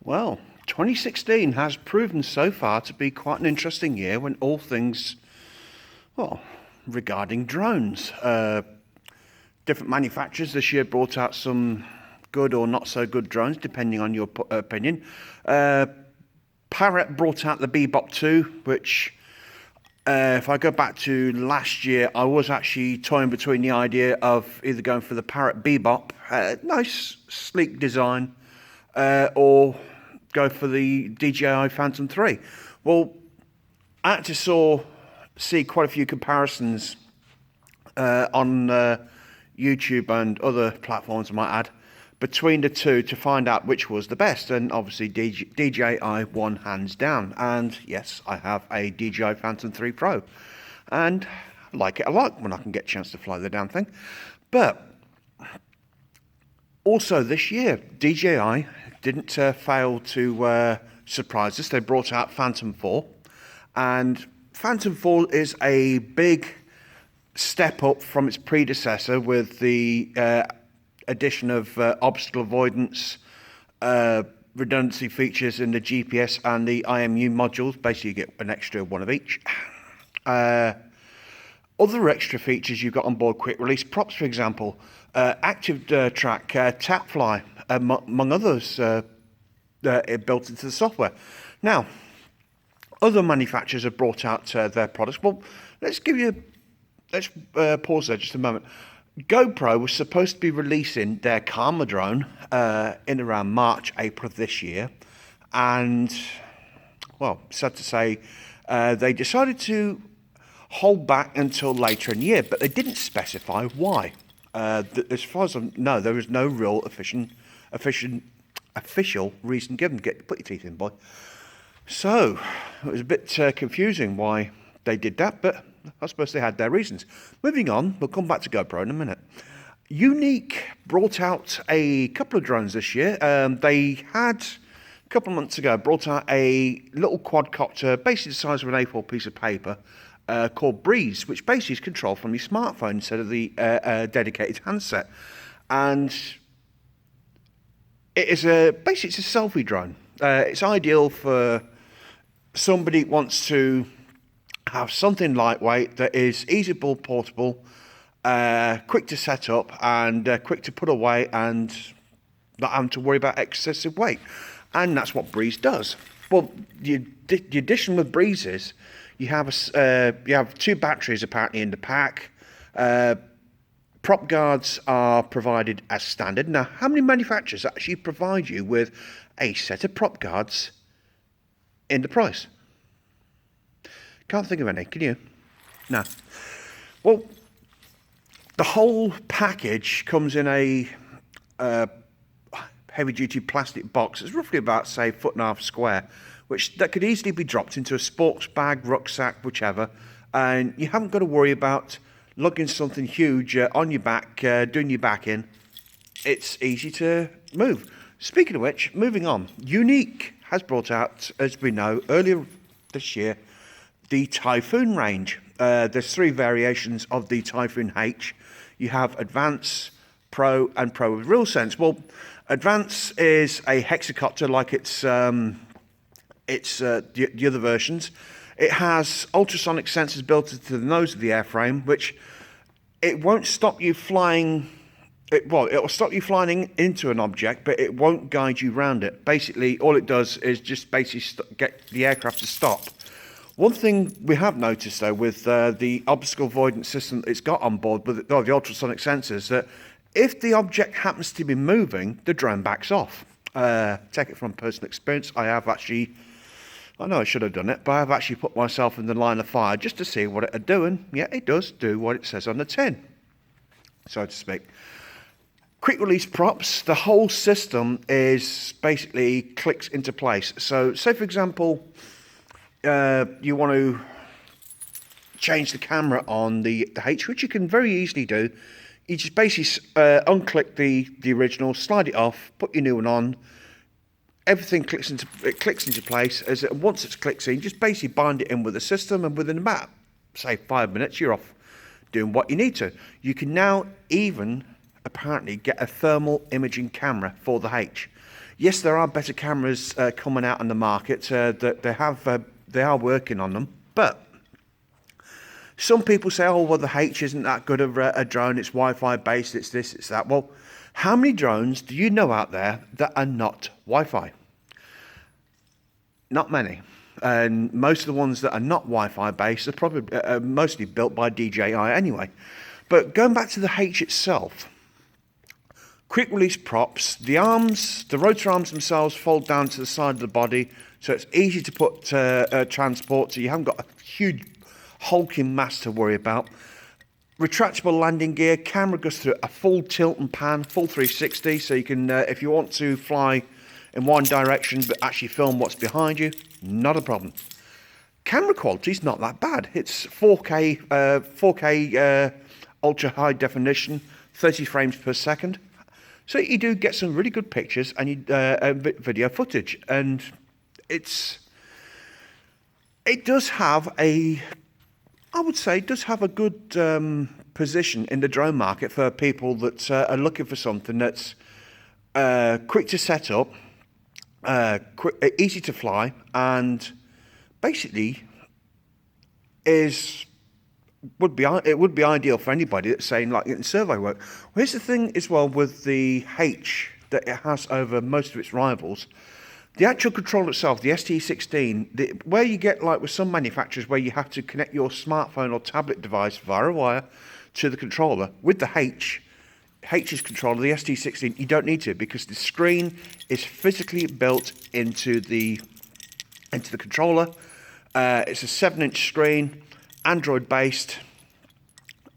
Well, 2016 has proven so far to be quite an interesting year when all things, well, regarding drones. Different manufacturers this year brought out some good or not so good drones, depending on your opinion. Parrot brought out the Bebop 2, which, if I go back to last year, I was actually toying between the idea of either going for the Parrot Bebop, nice, sleek design, or go for the DJI Phantom 3. Well, I actually see quite a few comparisons on YouTube and other platforms, I might add, between the two to find out which was the best. And obviously DJI won hands down. And yes, I have a DJI Phantom 3 Pro. And I like it a lot when I can get a chance to fly the damn thing. But also this year, DJI didn't fail to surprise us. They brought out Phantom 4. And Phantom 4 is a big step up from its predecessor with the addition of obstacle avoidance, redundancy features in the GPS and the IMU modules. Basically, you get an extra one of each. Other extra features you've got on board: quick release props, for example, active track, tap fly, among others, built into the software. Now, other manufacturers have brought out their products. Well, let's pause there just a moment. GoPro was supposed to be releasing their Karma drone in around March, April of this year. And, well, sad to say, they decided to hold back until later in the year, but they didn't specify why. As far as I know, there is no real official reason given. Put your teeth in, boy. So, it was a bit confusing why they did that, but I suppose they had their reasons. Moving on, we'll come back to GoPro in a minute. Unique brought out a couple of drones this year. They had, a couple of months ago, brought out a little quadcopter, basically the size of an A4 piece of paper, called Breeze, which basically is controlled from your smartphone instead of the dedicated handset. And basically it's a selfie drone. It's ideal for somebody who wants to have something lightweight that is easily portable, quick to set up, and quick to put away, and not having to worry about excessive weight. And that's what Breeze does. Well, the addition with Breeze is you have two batteries apparently in the pack. Prop guards are provided as standard. Now, how many manufacturers actually provide you with a set of prop guards in the price? Can't think of any, can you? No. Well, the whole package comes in a heavy-duty plastic box. It's roughly about, say, 1.5 feet square, that could easily be dropped into a sports bag, rucksack, whichever, and you haven't got to worry about lugging something huge on your back, doing your back in. It's easy to move. Speaking of which, moving on, Unique has brought out, as we know, earlier this year, the Typhoon range. There's 3 variations of the Typhoon H. You have Advance, Pro, and Pro with Real Sense. Well, Advance is a hexacopter like the other versions. It has ultrasonic sensors built into the nose of the airframe, which it won't stop you flying. It will stop you flying into an object, but it won't guide you around it. Basically, all it does is just basically get the aircraft to stop. One thing we have noticed, though, with the obstacle avoidance system it's got on board with the ultrasonic sensors, that if the object happens to be moving, the drone backs off. Take it from personal experience. I know I should have done it, but I've actually put myself in the line of fire just to see what it'd do, and yeah, it does do what it says on the tin, so to speak. Quick release props, the whole system is basically clicks into place. So, say for example, you want to change the camera on the H, which you can very easily do. You just basically unclick the original, slide it off, put your new one on. Everything clicks into place. Once it clicks in, just basically bind it in with the system, and within about, say, 5 minutes, you're off doing what you need to. You can now even apparently get a thermal imaging camera for the H. Yes, there are better cameras coming out on the market. That they are working on them, but some people say, "Oh, well, the H isn't that good of a drone. It's Wi-Fi based. It's this, it's that." Well, how many drones do you know out there that are not Wi-Fi? Not many. And most of the ones that are not Wi-Fi based are probably mostly built by DJI anyway. But going back to the H itself, quick release props, the rotor arms themselves fold down to the side of the body, so it's easy to put transport, so you haven't got a huge hulking mass to worry about. Retractable landing gear, camera goes through a full tilt and pan, full 360, so you can, if you want to fly in one direction but actually film what's behind you, not a problem. Camera quality is not that bad. It's 4K ultra high definition, 30 frames per second. So you do get some really good pictures and video footage, and it does have a, I would say, it does have a good position in the drone market for people that are looking for something that's quick to set up, easy to fly, and basically it would be ideal for anybody that's saying like getting survey work. Well, here's the thing as well with the H that it has over most of its rivals. The actual controller itself, the ST16, where you get like with some manufacturers where you have to connect your smartphone or tablet device via a wire to the controller, with the H's controller, the ST16, you don't need to, because the screen is physically built into the controller. It's a 7-inch screen, Android based,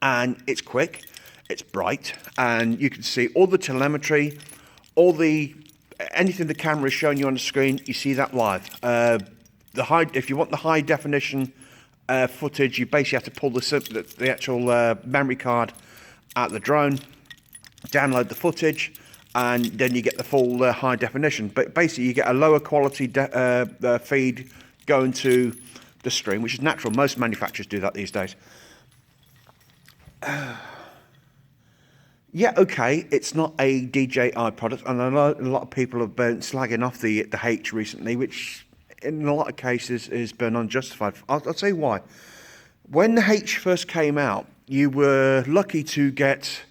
and it's quick, it's bright, and you can see all the telemetry, anything the camera is showing you on the screen, you see that live. If you want the high definition footage, you basically have to pull the actual memory card out of the drone, download the footage, and then you get the full high definition. But basically, you get a lower quality feed going to the stream, which is natural. Most manufacturers do that these days. Yeah, okay, it's not a DJI product, and I know a lot of people have been slagging off the H recently, which in a lot of cases has been unjustified. I'll tell you why. When the H first came out, you were lucky to get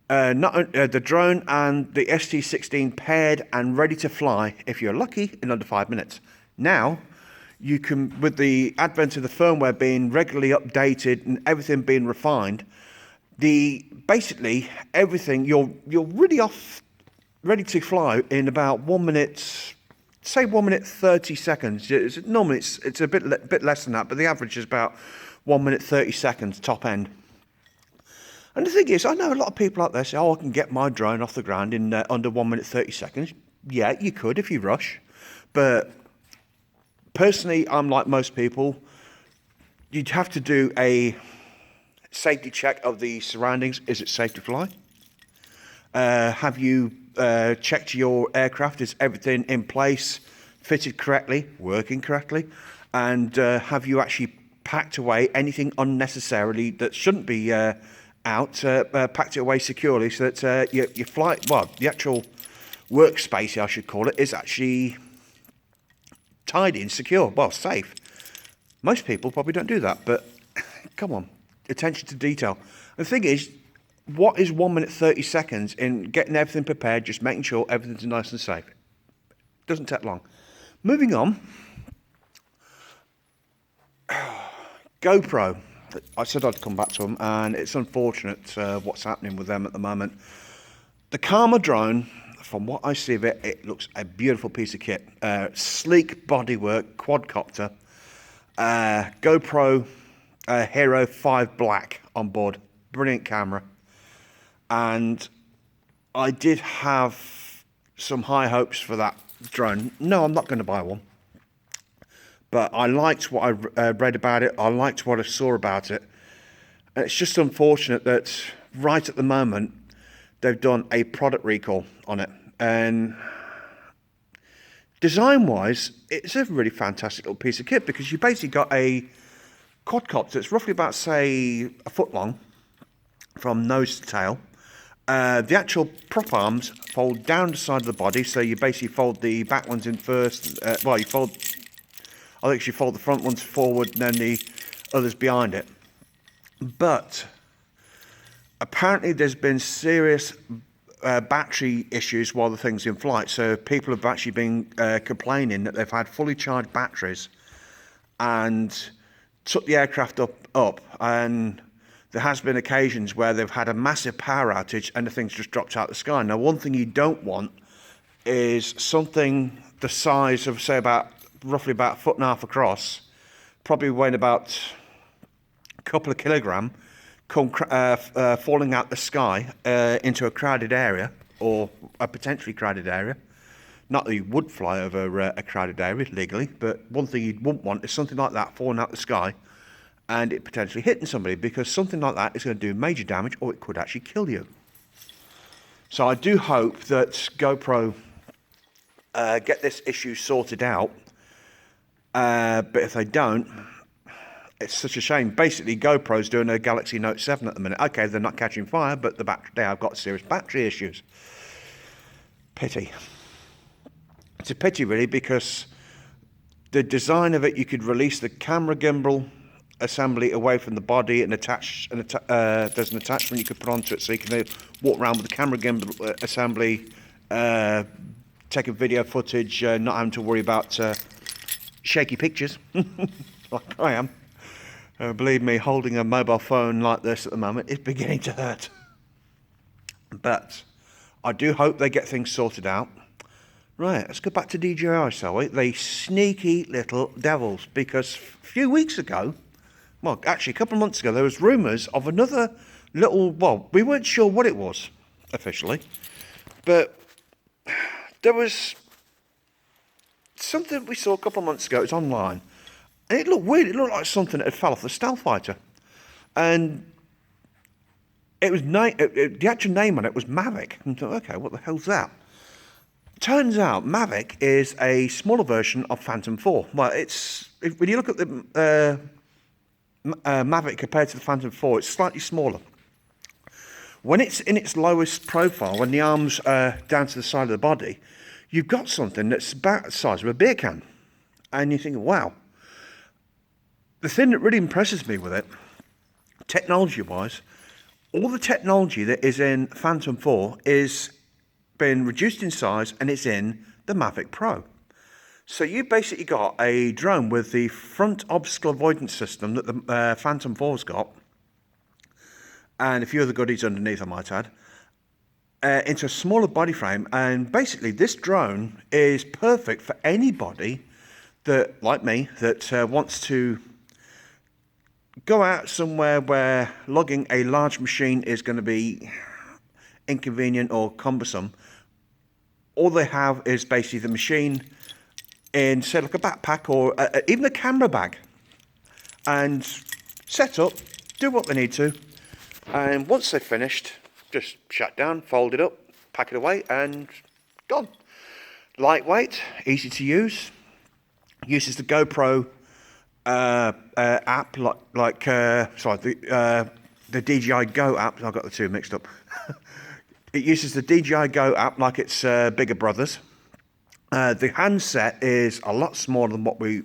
the drone and the ST16 paired and ready to fly, if you're lucky, in under 5 minutes. Now, you can, with the advent of the firmware being regularly updated and everything being refined, basically everything, you're really ready to fly in about 1 minute, say 1 minute 30 seconds. Normally it's a bit less than that, but the average is about 1 minute 30 seconds top end. And the thing is, I know a lot of people out there say, "Oh, I can get my drone off the ground in under 1 minute 30 seconds." Yeah, you could if you rush, but personally, I'm like most people. You'd have to do a safety check of the surroundings. Is it safe to fly? Have you checked your aircraft? Is everything in place, fitted correctly, working correctly? And have you actually packed away anything unnecessarily that shouldn't be packed it away securely, so that your flight, well, the actual workspace, I should call it, is actually tidy and secure, well, safe. Most people probably don't do that, but come on, attention to detail. The thing is, what is 1 minute 30 seconds in getting everything prepared, just making sure everything's nice and safe? Doesn't take long. Moving on, GoPro. I said I'd come back to them, and it's unfortunate what's happening with them at the moment. The Karma drone, from what I see of it, it looks a beautiful piece of kit. Sleek bodywork, quadcopter, GoPro Hero 5 Black on board. Brilliant camera. And I did have some high hopes for that drone. No, I'm not going to buy one. But I liked what I read about it. I liked what I saw about it. And it's just unfortunate that right at the moment, they've done a product recall on it. And design-wise, it's a really fantastic little piece of kit, because you basically got a quadcopter that's roughly about, say, a foot long from nose to tail. The actual prop arms fold down the side of the body, so you basically fold the back ones in first. I think you fold the front ones forward and then the others behind it. But apparently there's been serious battery issues while the thing's in flight. So people have actually been complaining that they've had fully charged batteries and took the aircraft up, and there has been occasions where they've had a massive power outage and the thing's just dropped out of the sky. Now, one thing you don't want is something the size of, say, roughly about 1.5 foot across, probably weighing about a couple of kilograms, falling out the sky into a crowded area, or a potentially crowded area. Not that you would fly over a crowded area legally, but one thing you wouldn't want is something like that falling out the sky and it potentially hitting somebody, because something like that is going to do major damage, or it could actually kill you. So I do hope that GoPro get this issue sorted out, but if they don't, it's such a shame. Basically, GoPro's doing a Galaxy Note 7 at the minute. Okay, they're not catching fire, but they have got serious battery issues. Pity. It's a pity, really, because the design of it, you could release the camera gimbal assembly away from the body and there's an attachment you could put onto it, so you can walk around with the camera gimbal assembly, taking video footage, not having to worry about shaky pictures, like I am. Believe me, holding a mobile phone like this at the moment is beginning to hurt. But I do hope they get things sorted out. Right, let's go back to DJI, shall we? They sneaky little devils, because a few weeks ago, well, actually a couple of months ago, there was rumours of another little, well, we weren't sure what it was officially, but there was something we saw a couple of months ago. It was online, and it looked weird. It looked like something that had fell off the stealth fighter, and it was the actual name on it was Mavic. And I thought, okay, what the hell's that? Turns out Mavic is a smaller version of Phantom 4. Well, when you look at the Mavic compared to the Phantom 4, it's slightly smaller. When it's in its lowest profile, when the arms are down to the side of the body, you've got something that's about the size of a beer can. And you think, wow. The thing that really impresses me with it, technology-wise, all the technology that is in Phantom 4 is been reduced in size, and it's in the Mavic Pro. So you basically got a drone with the front obstacle avoidance system that the Phantom 4's got, and a few other goodies underneath, I might add, into a smaller body frame. And basically this drone is perfect for anybody that, like me, that wants to go out somewhere where lugging a large machine is going to be inconvenient or cumbersome. All they have is basically the machine in, say, like a backpack or even a camera bag, and set up, do what they need to, and once they're finished, just shut down, fold it up, pack it away, and gone. Lightweight, easy to use, uses the GoPro app, the DJI Go app. I've got the two mixed up. It uses the DJI Go app like it's bigger brothers. The handset is a lot smaller than what we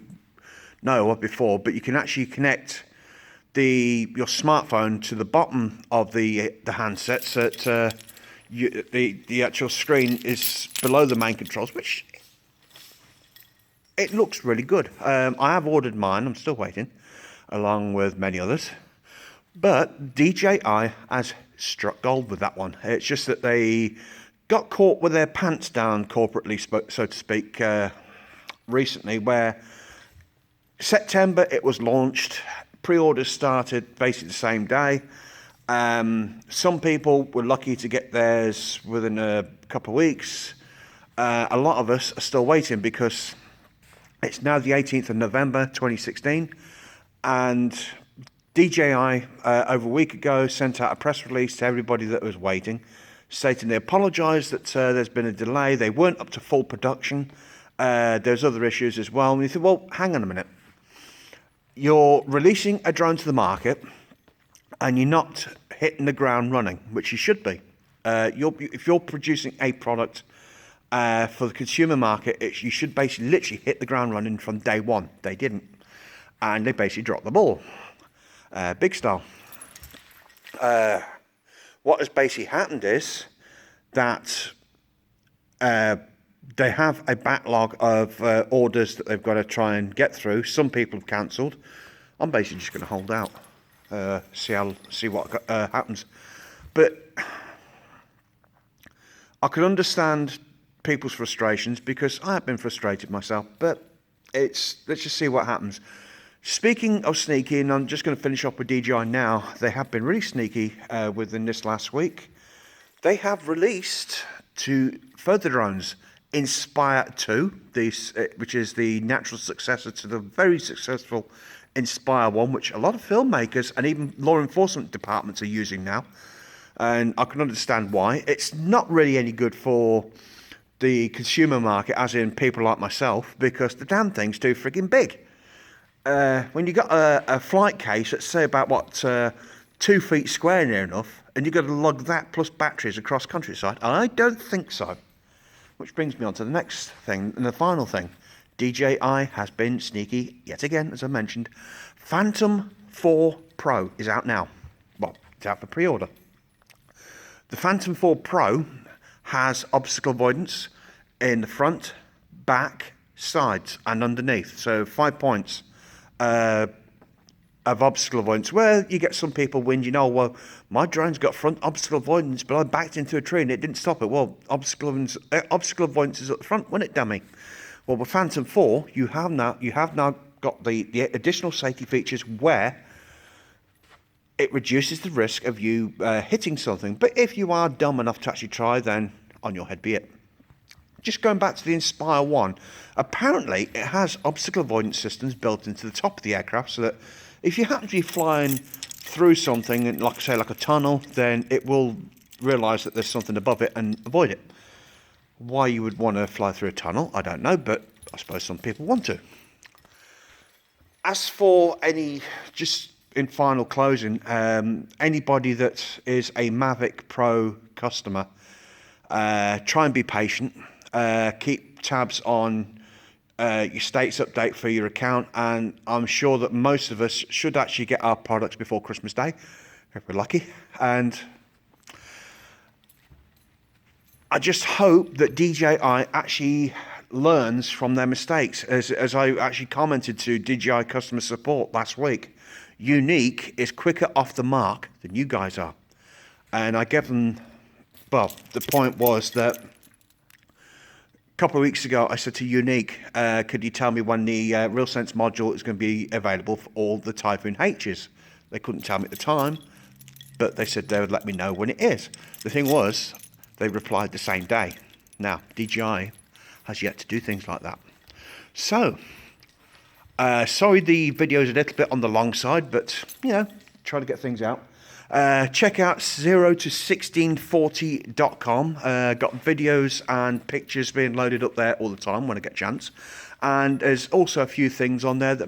know of before, but you can actually connect your smartphone to the bottom of the handset, so that the actual screen is below the main controls, which it looks really good. I have ordered mine. I'm still waiting, along with many others. But DJI has struck gold with that one. It's just that they got caught with their pants down corporately, so to speak, recently, where September it was launched. Pre-orders started basically the same day. Some people were lucky to get theirs within a couple of weeks. A lot of us are still waiting, because it's now the 18th of November 2016, and DJI over a week ago sent out a press release to everybody that was waiting, stating they apologised that there's been a delay. They weren't up to full production. There's other issues as well. And you think, well, hang on a minute. You're releasing a drone to the market and you're not hitting the ground running, which you should be. If you're producing a product for the consumer market, you should basically literally hit the ground running from day one. They didn't, and they basically dropped the ball, big style. What has basically happened is that they have a backlog of orders that they've got to try and get through. Some people have cancelled. I'm basically just going to hold out, see what happens. But I can understand people's frustrations because I have been frustrated myself. But let's just see what happens. Speaking of sneaky, and I'm just going to finish off with DJI now. They have been really sneaky within this last week. They have released 2 further drones. Inspire 2, which is the natural successor to the very successful Inspire 1, which a lot of filmmakers and even law enforcement departments are using now. And I can understand why. It's not really any good for the consumer market, as in people like myself, because the damn thing's too frigging big. When you got a flight case that's, say, about 2 feet square near enough, and you've got to lug that plus batteries across countryside, I don't think so. Which brings me on to the next thing, and the final thing. DJI has been sneaky yet again, as I mentioned. Phantom 4 Pro is out now. Well, it's out for pre-order. The Phantom 4 Pro has obstacle avoidance in the front, back, sides, and underneath. So 5 points of obstacle avoidance, where you get some people whinging, oh, well, my drone's got front obstacle avoidance, but I backed into a tree and it didn't stop it. Well, obstacle avoidance is at the front, wasn't it, dummy? Well, with Phantom 4, you have now got the additional safety features where it reduces the risk of you hitting something. But if you are dumb enough to actually try, then on your head be it. Just going back to the Inspire 1, apparently it has obstacle avoidance systems built into the top of the aircraft, so that if you happen to be flying through something, like say like a tunnel, then it will realise that there's something above it and avoid it. Why you would want to fly through a tunnel, I don't know, but I suppose some people want to. As for just in final closing, anybody that is a Mavic Pro customer, try and be patient. Keep tabs on your status update for your account, and I'm sure that most of us should actually get our products before Christmas Day, if we're lucky. And I just hope that DJI actually learns from their mistakes. As I actually commented to DJI customer support last week, Unique is quicker off the mark than you guys are. And I gave them, well, the point was that a couple of weeks ago, I said to Unique, could you tell me when the RealSense module is going to be available for all the Typhoon H's? They couldn't tell me at the time, but they said they would let me know when it is. The thing was, they replied the same day. Now, DJI has yet to do things like that. So, sorry the video's a little bit on the long side, but, you know, try to get things out. Check out 0to1640.com. Got videos and pictures being loaded up there all the time when I get a chance. And there's also a few things on there that